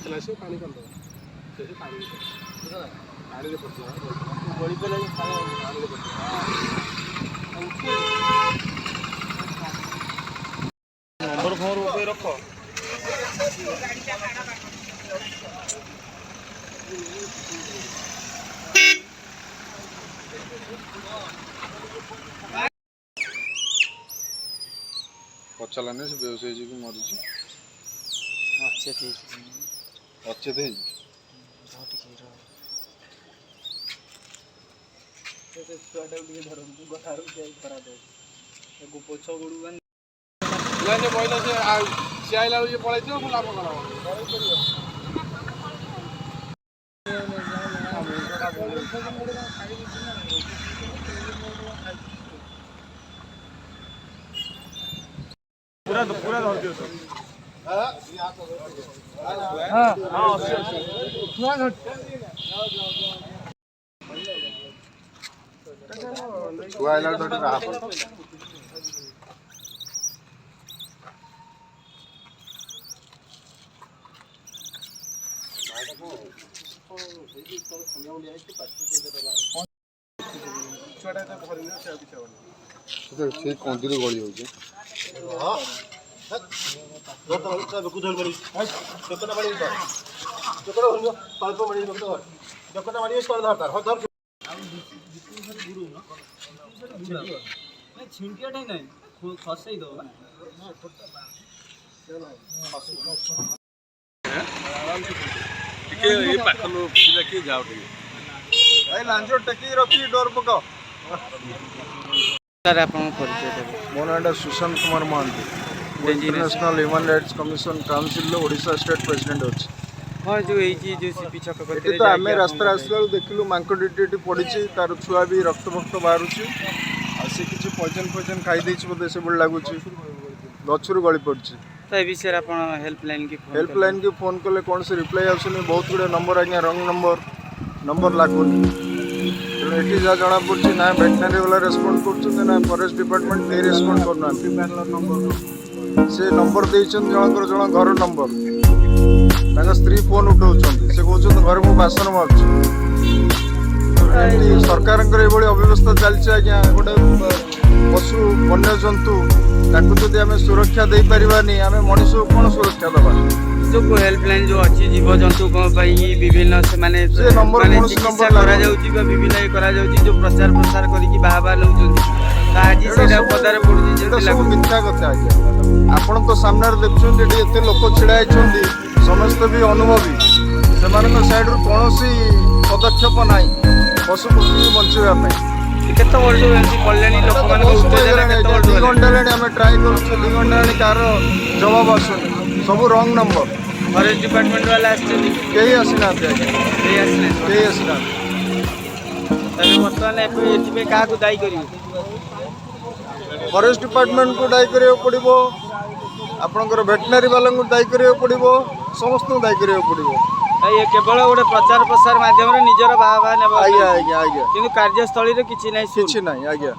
ଆସିଲା ସେ ପାଣି କରିଦେବ ସେ ପାଣି ପାଣିରେ ପଡ଼ିଯିବ ଗଳି ପଡ଼ିଲେ ପାଣିରେ ପଡ଼ିଯିବ ନମ୍ବର ଫମ୍ବର ଉପରେ ରଖ ପଚାରିଲାନି ସେ ବେହୋସ ହେଇକି ମରିଛି ଅଚେତ ହେଇଛି ଛୁଆଟାକୁ ଟିକେ ଧରନ୍ତୁ ଗଠାରୁ ଖରାପ ପଛ ଗୋଡ଼ୁ ସେ କହିଲେ ସେ ଆଇଲା ବେଳକୁ ପଳେଇଥିବ ମୁଁ ଲାଭ କର पूरा पूरा धर दियो सर हाँ हाँ पूरा धर छुआ आइला तो राह से कंदीर गली हो छिड़किया नहीं खसई दो लांजो टेकी रखी डोर पका सर आप परिचय मो ना Sushant Kumar Mahanty international human rights commission council Odisha state president अच्छी हाँ जो सीपी छक तो आम रास्ता आसला देखिलु मांकड़ी पड़ी तार छुआ भी रक्त भक्त बाहर सी किसी पॉइजन फॉइजन खाई बोधे से भाई लगुच गचर गली पड़ी तो ये विषय आप हेल्पलाइन की फोन कले कौन से रिप्लाई आसुनी बहुत गुड़े नंबर आज्ञा रंग नंबर लगुनि ये जहाँ जना पड़ी ना वेटनरी वाला रेस्पॉन्ड कर फॉरेस्ट डिपार्टमेंट के रेस्पॉन्ड करना से नंबर जनकर जन घर नंबर स्त्री फोन उठाऊ से कहते घर मु बासन मार्च सरकार अव्यवस्था चलती आज्ञा गोटे पशु वन्य जंतु जदि आम सुरक्षा दे पारानी आम मनीष को कौन सुरक्षा दबा जो हेल्पलाइन जो अच्छी जीव जंतु विभिन्न से चिकित्सा विभिन्न जो प्रचार प्रसार करके बाहा आज से पदार पड़ुଛି सब मिथ्या कथा आज्ञा आपण तो सामने देखुं एत लोक छिड़ा समस्त भी अनुभवी से सैड कौन पदक्षेप ना पशु पक्षी बचाने केत वर्ष दी घंटा आम ट्राए कर कार जवाब आसुनी सब रंग नंबर फॉरेस्ट डिपार्टमेंट वाला कहीं आसीना बर्तमान क्या दायी कर फॉरेस्ट डिपार्टमेंट को दायी करा पड़ो आपणकर वेटनरी वाला दायी करा पड़ो समस्त दायी करा पड़ो ये केवल गोटे प्रचार प्रसार माध्यम निजर बाहा आज्ञा आज्ञा आज्ञा कि कार्यस्थल किसी ना आज्ञा